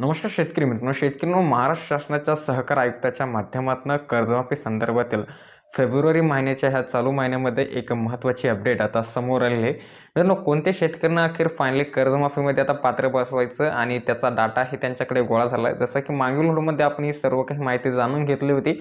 नमस्कार शेतकरी मित्रांनो, शेतकऱ्यांनो महाराष्ट्र शासनाच्या सहकार आयुक्ताच्या माध्यमातून कर्जमाफी संदर्भातील फेब्रुवारी महिन्याच्या ह्या चालू महिन्यामध्ये एक महत्त्वाची अपडेट आता समोर आलेली आहे. मित्रांनो, कोणत्या शेतकऱ्यांना अखेर फायनली कर्जमाफीमध्ये आता पात्र बसवायचं आणि त्याचा डाटा हे त्यांच्याकडे गोळा झाला आहे. जसं की मागील व्हिडिओमध्ये आपण ही सर्व काही माहिती जाणून घेतली होती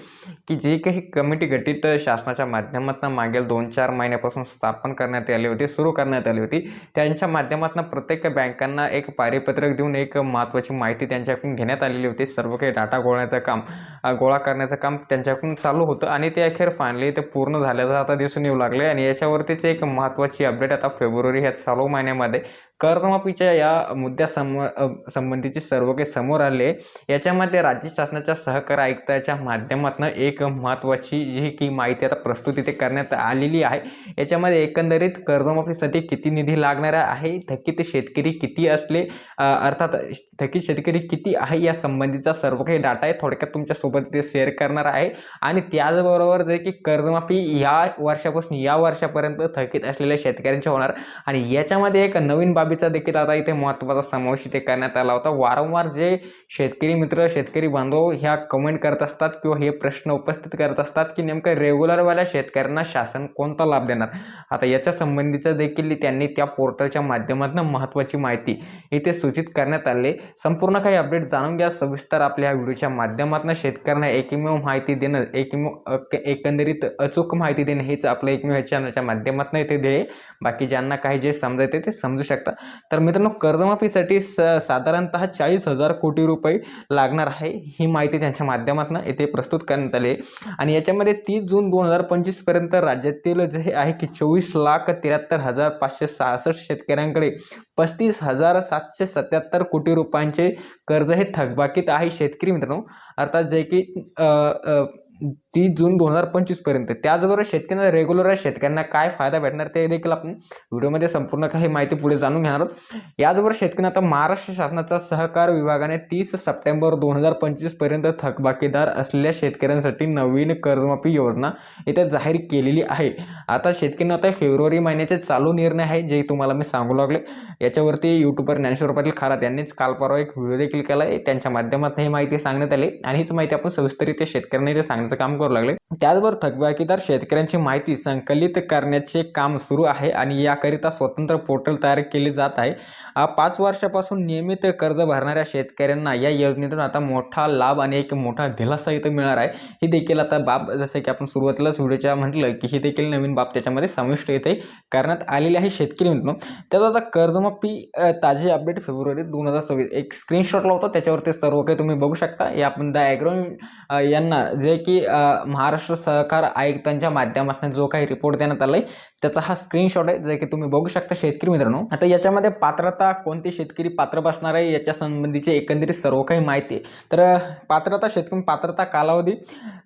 की जी काही कमिटी गठीत शासनाच्या माध्यमातून मागील 2-4 महिन्यापासून स्थापन करण्यात आली होती, सुरू करण्यात आली होती. त्यांच्या माध्यमातून प्रत्येक बँकांना एक पारिपत्रक देऊन एक महत्त्वाची माहिती त्यांच्याकडून घेण्यात आलेली होती. सर्व काही डाटा गोळा करण्याचं काम त्यांच्याकडून चालू होतं आणि ते अखेर फायनली ते पूर्ण झाल्याचं आता दिसून येऊ लागले. आणि याच्यावरतीच एक महत्त्वाची अपडेट आता फेब्रुवारी ह्या चालू महिन्यामध्ये कर्जमाफीच्या या मुद्द्या संबंधीची सर्व काही समोर आले. याच्यामध्ये राज्य शासनाच्या सहकार आयुक्ताच्या माध्यमातून एक महत्त्वाची जी की माहिती आता प्रस्तुत इथे करण्यात आलेली आहे. याच्यामध्ये एकंदरीत कर्जमाफीसाठी किती निधी लागणार आहे, थकीत शेतकरी किती असले, अर्थात थकीत शेतकरी किती आहे या संबंधीचा सर्व काही डाटा आहे थोडक्यात तुमच्यासोबत ते शेअर करणार आहे. आणि त्याचबरोबर जे की कर्जमाफी या वर्षापासून या वर्षापर्यंत थकीत असलेल्या शेतकऱ्यांचे होणार. आणि याच्यामध्ये एक नवीन बाबीचा देखील आता इथे महत्त्वाचा समावेश इथे करण्यात आला होता. वारंवार जे शेतकरी मित्र, शेतकरी बांधव ह्या कमेंट करत असतात किंवा हे प्रश्न उपस्थित करत असतात की नेमकं रेग्युलरवाल्या शेतकऱ्यांना शासन कोणता लाभ देणार. आता याच्या संबंधीचं देखील त्यांनी त्या पोर्टलच्या माध्यमातून महत्त्वाची माहिती इथे सूचित करण्यात आले. संपूर्ण काही अपडेट जाणून घ्या सविस्तर आपल्या व्हिडिओच्या माध्यमातून. शेतकऱ्यांना एकमेव माहिती देणं, एकंदरीत अचूक माहिती देणं हेच आपलं एकमेव चॅनलच्या माध्यमातून इथे ध्येय. बाकी ज्यांना काही जे समजायचे ते समजू शकता. तर मित्रांनो, कर्जमाफीसाठी साधारणतः 40,000 कोटी रुपये लागणार आहे ही माहिती त्यांच्या माध्यमातून इथे प्रस्तुत करण्यात आली. आणि याच्यामध्ये 30 जून 2025 पर्यंत राज्यातील जे आहे की 24,73,566 शेतकऱ्यांकडे 35,777 कोटी रुपयांचे कर्ज हे थकबाकीत आहे शेतकरी मित्रांनो. अर्थात जे की 30 जून 2025 पर्यंत. त्याचबरोबर शेतकऱ्यांना रेग्युलर शेतकऱ्यांना काय फायदा भेटणार ते देखील आपण व्हिडिओमध्ये संपूर्ण काही माहिती पुढे जाणून घेणार आहोत. याचबरोबर शेतकऱ्यांना आता महाराष्ट्र शासनाचा सहकार विभागाने 30 सप्टेंबर 2025 पर्यंत थकबाकीदार असलेल्या शेतकऱ्यांसाठी नवीन कर्जमाफी योजना इथे जाहीर केलेली आहे. आता शेतकऱ्यांना आता फेब्रुवारी महिन्याचे चालू निर्णय आहे जे तुम्हाला मी सांगू लागले. याच्यावरती यूट्यूबर ज्ञानेश्वर पाटील खरात यांनीच काल परवा एक व्हिडिओ देखील केला आहे. त्यांच्या माध्यमातून ही माहिती सांगण्यात आली आणि हीच माहिती आपण सविस्तररित्या शेतकऱ्यांना इथे सांगण्याचं काम करू लागले. त्याचबरोबर थकबाकीदार शेतकऱ्यांची माहिती संकलित करण्याचे काम सुरू आहे आणि याकरिता स्वतंत्र पोर्टल तयार केले जात आहे. 5 वर्षापासून नियमित कर्ज भरणाऱ्या शेतकऱ्यांना या योजनेतून आता मोठा लाभ आणि एक मोठा दिलासा इथे मिळणार आहे. ही देखील आता बाब जसं की आपण सुरुवातीलाच व्हिडिओच्या म्हटलं की ही देखील नवीन बाब त्याच्यामध्ये समाविष्ट इथे करण्यात आलेली आहे शेतकरी मित्रांनो. त्याचा आता कर्जमाफी ताजी अपडेट फेब्रुवारी 2026 एक स्क्रीनशॉट लावतो, त्याच्यावरती सर्व काही तुम्ही बघू शकता. या आपण द ॲग्रो यांना जे की महाराष्ट्र सहकार आयुक्तांच्या माध्यमातून जो काही रिपोर्ट देण्यात आला आहे त्याचा हा स्क्रीनशॉट आहे जे की तुम्ही बघू शकता शेतकरी मित्रांनो. आता याच्यामध्ये पात्रता, कोणते शेतकरी पात्र बसणार आहे याच्या संबंधीची एकंदरीत सर्व काही माहिती. तर पात्रता, शेतकरी पात्रता कालावधी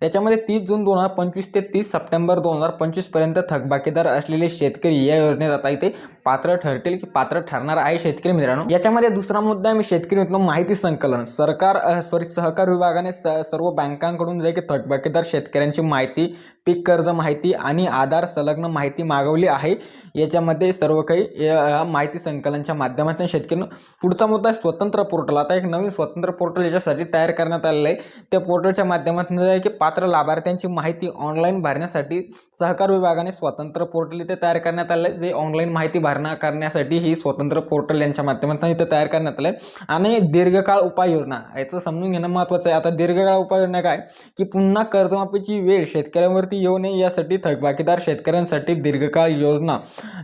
याच्यामध्ये 30 जून 2025 ते 30 सप्टेंबर 2025 पर्यंत थकबाकीदार असलेले शेतकरी या योजनेत आता इथे पात्र ठरतील की पात्र ठरणार आहे शेतकरी मित्रांनो. याच्यामध्ये दुसरा मुद्दा मी शेतकरी मित्रांनो माहिती संकलन. सहकार विभागाने सर्व बँकांकडून जे की थकबाकीदार शेतकऱ्यांची माहिती, पीक कर्ज माहिती आणि आधार संलग्न माहिती मागवली आहे. याच्यामध्ये सर्व काही माहिती संकलनाच्या माध्यमातून शेतकऱ्यांना. पुढचा मुद्दा स्वतंत्र पोर्टल. आता एक नवीन स्वतंत्र पोर्टल याच्यासाठी तयार करण्यात आलेलं आहे. त्या पोर्टलच्या माध्यमातून आहे की पात्र लाभार्थ्यांची माहिती ऑनलाईन भरण्यासाठी सहकार विभागाने स्वतंत्र पोर्टल इथे तयार करण्यात आलं आहे. जे ऑनलाईन माहिती भरणा करण्यासाठी ही स्वतंत्र पोर्टल यांच्या माध्यमातून इथे तयार करण्यात आलं आहे. आणि दीर्घकाळ उपाययोजना याचं समजून घेणं महत्त्वाचं आहे. आता दीर्घकाळ उपाययोजना काय की पुन्हा कर्जमाफीची वेळ शेतकऱ्यांवरती येऊ नये यासाठी थकबाकीदार शेतकऱ्यांसाठी दीर्घकाळ योजना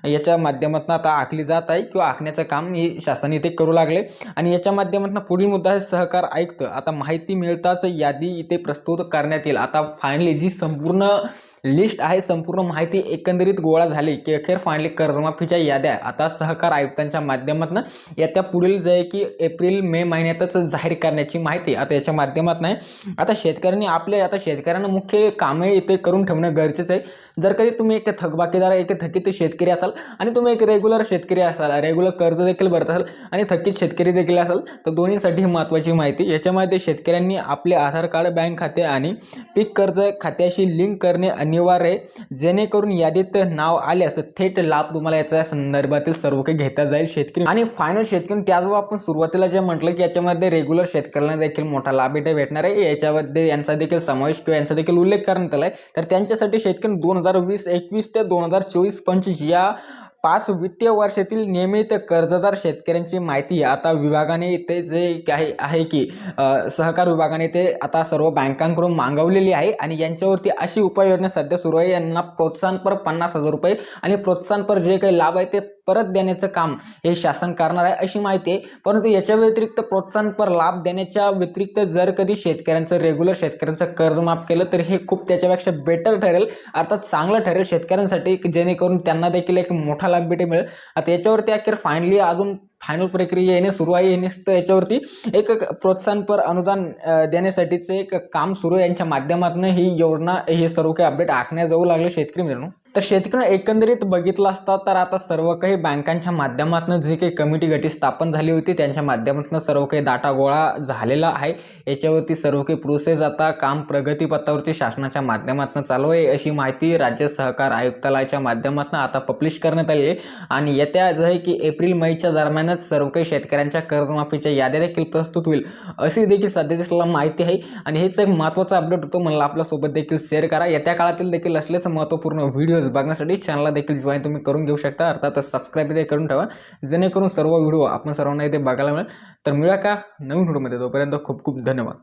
याच्या माध्यमातून आता आखली जात आहे किंवा आखण्याचं काम हे शासन इथे करू लागले. आणि याच्या माध्यमातून पुढील मुद्दा आहे सहकार आयुक्त. आता माहिती मिळताच यादी इथे प्रस्तुत करण्यात येईल. आता फायनली जी संपूर्ण लिस्ट आहे, संपूर्ण माहिती एकंदरीत गोळा झाली की अखेर फायनली कर्जमाफीच्या याद्या आता सहकार आयुक्तांच्या माध्यमातून येत्या पुढील जे की एप्रिल मे महिन्यातच जाहीर करण्याची माहिती आता याच्या माध्यमातून आहे. आता शेतकऱ्यांना मुख्य कामे इथे करून ठेवणं गरजेचं आहे. जर कधी तुम्ही एक थकबाकीदार, एक थकीत शेतकरी असाल आणि तुम्ही एक रेग्युलर शेतकरी असाल, रेग्युलर कर्ज देखील भरत असाल आणि थकीत शेतकरी देखील असाल तर दोन्हीसाठी महत्त्वाची माहिती. याच्यामध्ये शेतकऱ्यांनी आपले आधार कार्ड, बँक खाते आणि पीक कर्ज खात्याशी लिंक करणे अनिवार्य आहे, जेणेकरून यादीत नाव आल्यास थेट लाभ तुम्हाला याच्या संदर्भातील सर्व काही घेता जाईल शेतकरी. आणि फायनल शेतकरी त्याचबरोबर आपण सुरुवातीला जे म्हटलं की याच्यामध्ये रेग्युलर शेतकऱ्यांना देखील मोठा लाभ इथे भेटणार आहे, याच्यामध्ये यांचा देखील समावेश किंवा यांचा देखील उल्लेख करण्यात आला आहे. तर त्यांच्यासाठी शेतकरी 2020-21 ते 2024-25 या 5 वित्तीय वर्षातील नियमित कर्जदार शेतकऱ्यांची माहिती आता विभागाने ते जे काही आहे की सहकार विभागाने ते आता सर्व बँकांकडून मागवलेली आहे. आणि यांच्यावरती अशी उपाययोजना सध्या सुरू आहे. यांना प्रोत्साहनपर 50,000 रुपये आणि प्रोत्साहनपर जे काही लाभ आहे ते परत देण्याचं काम हे शासन करणार आहे अशी माहिती आहे. परंतु याच्या व्यतिरिक्त प्रोत्साहनपर लाभ देण्याच्या व्यतिरिक्त जर कधी शेतकऱ्यांचं रेग्युलर शेतकऱ्यांचं कर्ज माफ केलं तर हे खूप त्याच्यापेक्षा बेटर ठरेल, अर्थात चांगलं ठरेल शेतकऱ्यांसाठी, जेणेकरून त्यांना देखील एक मोठा लाभ भेटेल. आता याच्यावरती अखेर फायनली अजून फायनल प्रक्रिया येणे सुरू आहे. याच्यावरती एक प्रोत्साहनपर अनुदान देण्यासाठीचं एक काम सुरू आहे. यांच्या माध्यमातून ही योजना हे सर्व काही अपडेट आखण्यात जाऊ लागले शेतकरी मित्रांनो. तर शेतकऱ्यांना एकंदरीत बघितलं असता तर आता सर्व काही बँकांच्या माध्यमातून जी काही कमिटी गटी स्थापन झाली होती त्यांच्या माध्यमातून सर्व काही डाटा गोळा झालेला आहे. याच्यावरती सर्व काही प्रोसेस आता काम प्रगतीपथावरती शासनाच्या माध्यमातून चालू आहे अशी माहिती राज्य सहकार आयुक्तालयाच्या माध्यमातून आता पब्लिश करण्यात आली आहे. आणि येत्या जे आहे की एप्रिल-मेच्या दरम्यानच सर्व काही शेतकऱ्यांच्या कर्जमाफीच्या याद्या देखील प्रस्तुत होईल अशी देखील सध्याची माहिती आहे. आणि हेच एक महत्त्वाचा अपडेट होतो, मला आपल्यासोबत देखील शेअर करा. येत्या काळातील देखील असलेच महत्त्वपूर्ण व्हिडिओज बघण्यासाठी चॅनलला देखील जॉईन तुम्ही करून घेऊ शकता, अर्थात सबस्क्राईब देखील करून ठेवा, जेणेकरून सर्व व्हिडिओ आपण सर्वांना इथे बघायला मिळेल. तर मिळूया का नवीन व्हिडिओमध्ये, तोपर्यंत खूप खूप धन्यवाद.